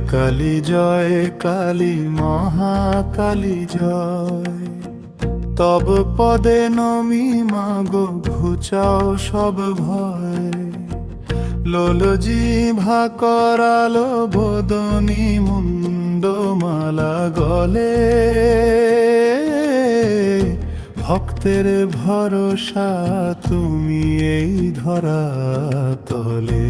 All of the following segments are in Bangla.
কালী জয় কালী মহাকালী জয়। তব পদে নমি মাগো ঘুচাও সব ভয়। লোল জিভা করালো বদনী মুন্ডমালা গলে। ভক্তের ভরসা তুমি এই ধরা তলে।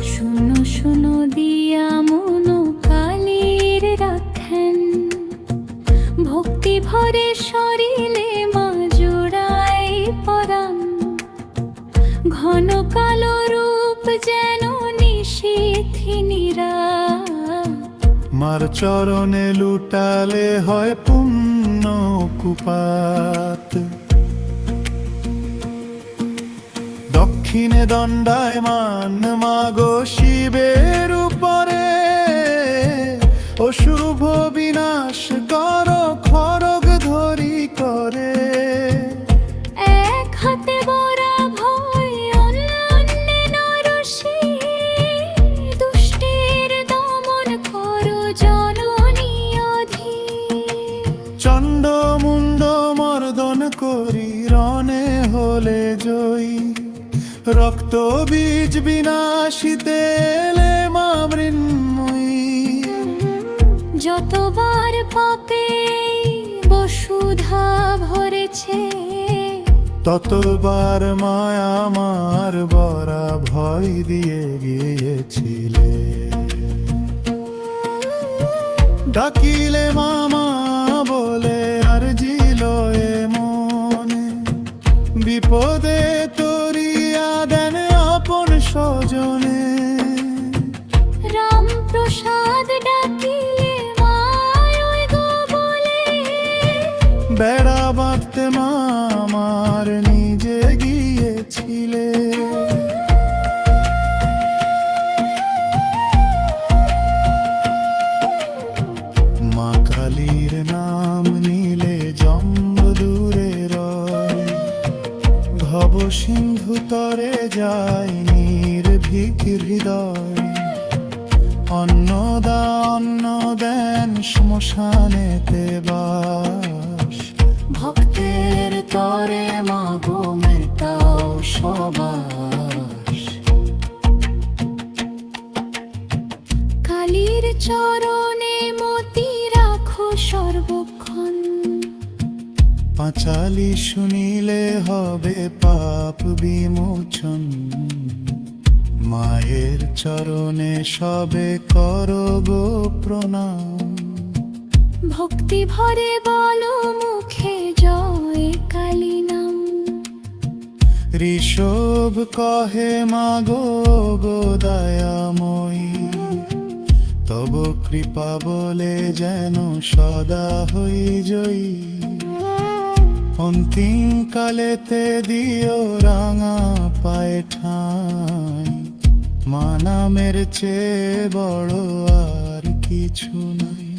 শুনো শুনো দিয়া মনো কালীর রাখেন। ভক্তি ভরে শরীরে মা জোড়াই পরাণ। ঘন কালো রূপ যেন নিশীথিনীরা। মার চরণে লুটালে হয় পুণ্য কুপাত। দক্ষিণে দণ্ডায়মান মাগো শিবের উপরে। অশুভ বিনাশ কর খড়গ ধরি করে। এক হাতে বরা ভয় অন্যে নরসি। দুষ্টের দমন করো জননী অধীর। চণ্ড মুণ্ড মর্দন করি রণে হলে জয়ী। রক্ত বীজ বিনাশিতে এলে মা মৃন্ময়ী। যতবার পাপে বসুধা ভরেছে। ততবার মায়া আমার বরা ভয় দিয়ে গিয়েছিলে। ডাকিলে মামা বলে আর জিলয়ে মনে। বিপদে তরিয়া দেন আপন স্বজনে। রাম প্রসাদ ডাকিলে মায় গো বলে। বেড়া বাঁধতে মা আমার নিজে গিয়েছিলে। মা কালীর নাম নিলে জম্ব দূরে রয়। ভব সিন্ধু তরে যায় নির্ভীক হৃদয়। অন্নদা অন্ন দেন শ্মশানেতে বাস। ভক্তের তরে মাগো মেটাও সবাস। কালীর চরণে মতি রাখো সর্বক্ষণ। পাঁচালি শুনিলে হবে পাপ বিমোচন। মায়ের চরণে সবে করো গো প্রণাম। ভক্তি ভরে বলো মুখে জয় কালী নাম। ঋষভ কহে মাগো গো দয়াময়ী। তব কৃপা বলে যেন সদা হই জয়ী। অন্তিম কালেতে দিও রাঙা পায়ে ঠাঁই। মা নামের চেয়ে বড় আর কিছু নাই।